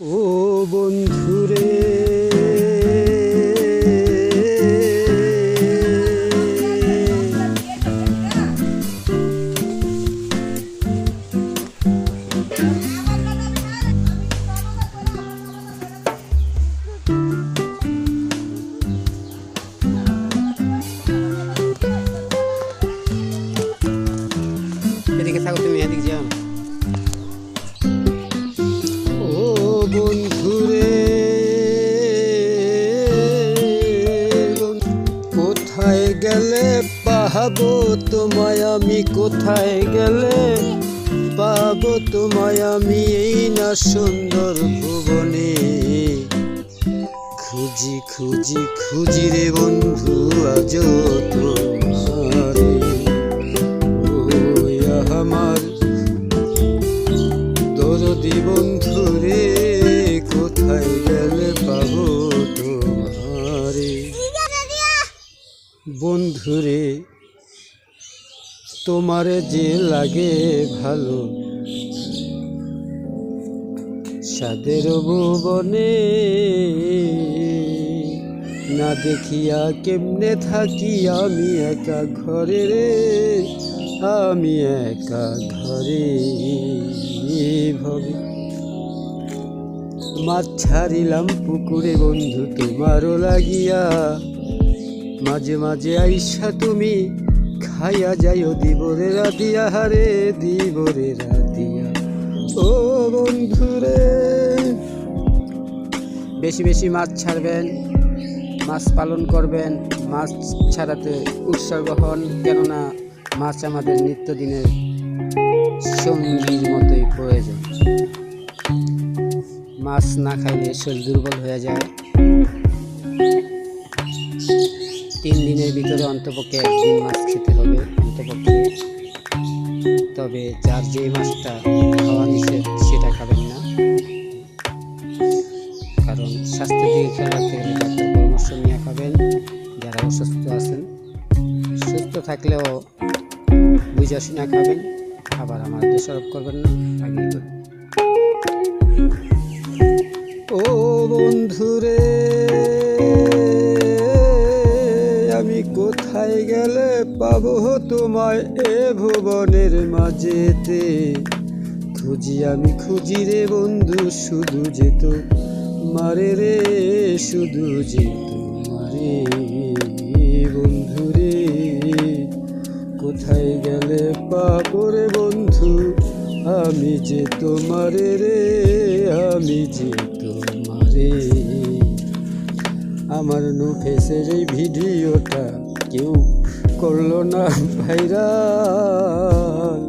ও বন্ধুরে এদিকে থাকো, তুমি এদিকে যাও। ও বন্ধুরে কোথায় গেলে পাবো তোমায় আমি, কোথায় গেলে পাবো তোমায় আমি, এই না সুন্দর ভুবনে খুঁজি খুঁজি খুঁজি রে বন্ধু আজও তোমারে। আমার দরদি বন্ধু রে কোথায় গেলে পাবো তোমারে। বন্ধু রে তোমারে যে লাগে ভালো, সাদের ভুবনে না দেখিয়া কেমনে থাকি আমি একা ঘরে রে, আমি একা ঘরে ভবে। মাছ ছাড়িলাম পুকুরে বন্ধু তোমারও লাগিয়া, মাঝে মাঝে আইসা তুমি খাইয়া যাইও দিবরে রাতিয়া, হারে দিবরে রাতিয়া। ও বন্ধুরে বেশি বেশি মাছ ছাড়বেন, মাছ পালন করবেন, মাছ ছাড়াতে উৎসর্গ হন, কেননা মাছ আমাদের নিত্যদিনের সঙ্গীর মতোই প্রয়োজন। মাছ না খাইলে শরীর দুর্বল হয়ে যায়। 3 দিনের ভিতরে অন্তপক্ষে 1 দিন মাছ খেতে হবে অন্তপক্ষে। তবে যার যে মাছটা খাওয়া নিষেধ সেটা খাবেন না, কারণ স্বাস্থ্যের দিকে খেয়াল রাখতে গেলে ডাক্তার পরামর্শ নিয়ে খাবেন। যারা অসুস্থ আছেন, সুস্থ থাকলেও বুঝা শুনে খাবেন, আবার আমার দোষারোপ করবেন না, আগেই করবেন। ও বন্ধুরে আমি কোথায় গেলে পাবো তোমায় এ ভুবনের মাঝেতে, খুঁজি আমি খুঁজি রে বন্ধু শুধু যেত মারে রে, শুধু যেত মারে। বন্ধু রে কোথায় গেলে পাবো রে বন্ধু আমি যে তোমারে রে, আমি যে তোমারে। আমার নো ফেসের এই ভিডিওটা কেউ করলো না ভাইরাল,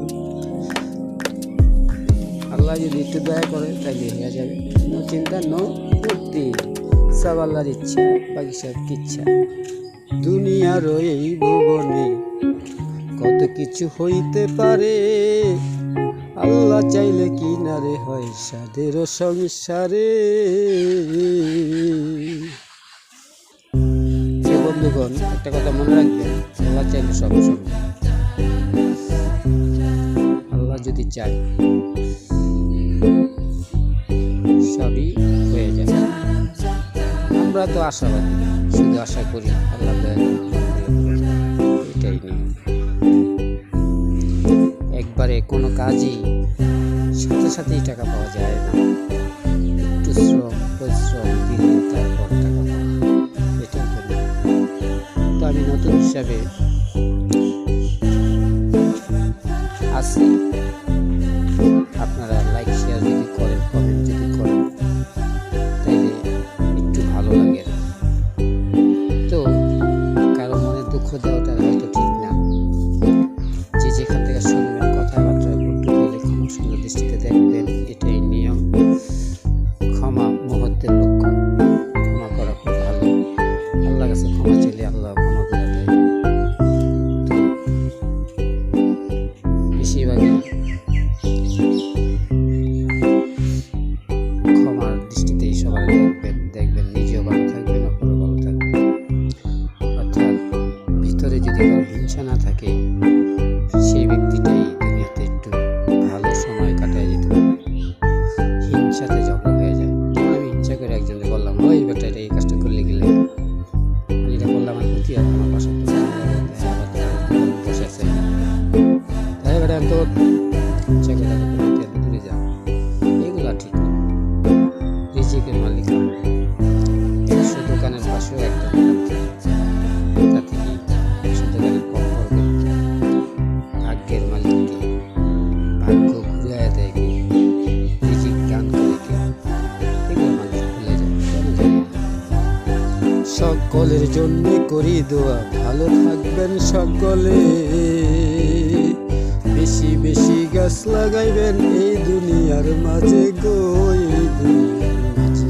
আল্লাহ যদি একটু দয়া করে তাহলে হয়ে যাবে। নো চিন্তা নো করতে, সব আল্লাহর ইচ্ছা, বাকি সব কিচ্ছা। দুনিয়ার এই ভুবনে কত কিছু হইতে পারে, আল্লাহ চাইলে কি না রে হয় সাদের সংসারে। বন্ধুগণ একটা কথা মনে রাখবেন, আল্লাহ চাইলে সব সম্ভব। আল্লাহ যদি চায় সবই হয়ে যায়। আমরা তো আশাবাদী, শুধু আশা করি আল্লাহ এটাই নিয়ে। একবারে কোনো কাজই সাথে সাথেই টাকা পাওয়া যায় না, একটু শ্রম পরিশ্রম দিলে তারপর টাকা পাওয়া, এটাই তো না। তো আমি নতুন হিসাবে আছি, আপনারা লাইক শেয়ার যদি করেন, কমেন্ট যদি করেন তাইলে একটু ভালো লাগে। তো কারো মনে দুঃখ দেওয়াটা হয়তো ঠিক না, যে যেখান থেকে শুনবেন কথাবার্তা একটু হইলে ক্ষমা সুন্দর দৃষ্টিতে দেখবেন, এটাই নিয়ম। ক্ষমা মুহূর্তের লক্ষ্য, ক্ষমা করা খুব ভালো। আল্লাহ কাছে ক্ষমা চাইলে আল্লাহ ক্ষমা করে দেয়। তো বেশিরভাগই ক্ষমার দৃষ্টিতেই সবাই দেখবেন নিজেও ভালো থাকবেন, অপরও ভালো থাকবেন। অর্থাৎ ভিতরে যদি কারো হিংসা না থাকে, সেই ব্যক্তিটাই দুনিয়াতে একটু ভালো সময় কাটায় যেতে পারে। হিংসাতে ঝগড়া হয়ে যায়। সকলের জন্য করি দোয়া, ভালো থাকবেন সকলে। বেশি বেশি গাছ লাগাইবেন এই দুনিয়ার মাঝে গো, এই দুনিয়ার মাঝে।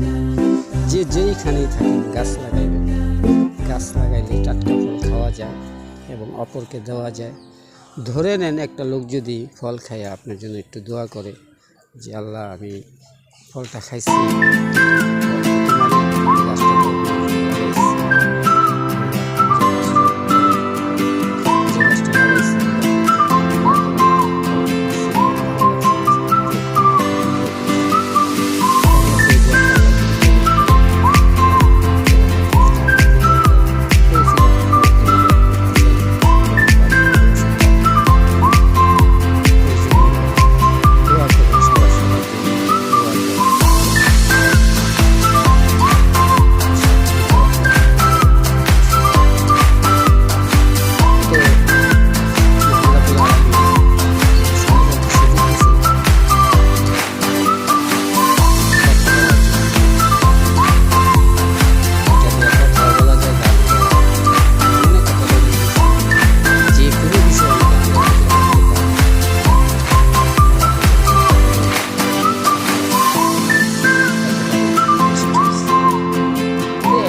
যে যেইখানেই থাকেন গাছ লাগাইবেন। গাছ লাগাইলে টাটকা ফল খাওয়া যায় এবং অপরকে দেওয়া যায়। ধরে নেন একটা লোক যদি ফল খায় আপনার জন্য একটু দোয়া করে যে আল্লাহ আমি ফলটা খাইছি,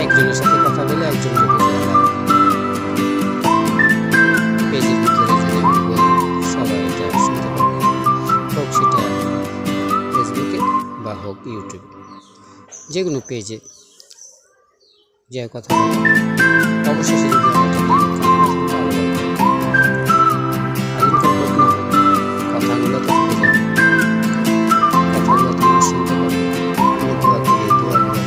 একজনের সাথে কথা বলে একজনের পেজের ভিতরে যদি আমি বলি সবাই এটা শুনতে পাবে, হোক সেটা ফেসবুকে বা হোক ইউটিউবে, যে কোনো পেজে যে কথা বলে অবশেষে যদি আমরা এটা কথাগুলো তো থেকে যাবে, কথাগুলো তো শুনতে পাবে। আমি দোয়া করি এই দোয়াগুলো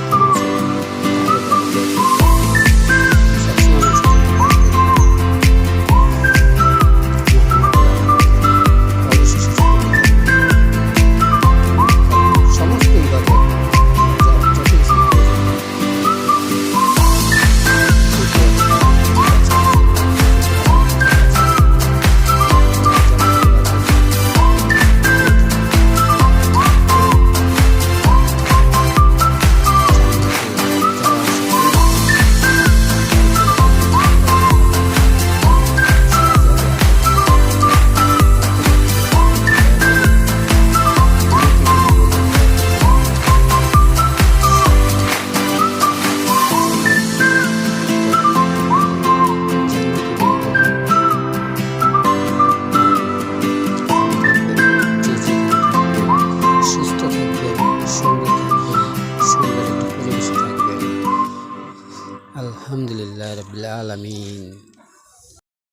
আলহামদুলিল্লাহ রাব্বিল আলামিন।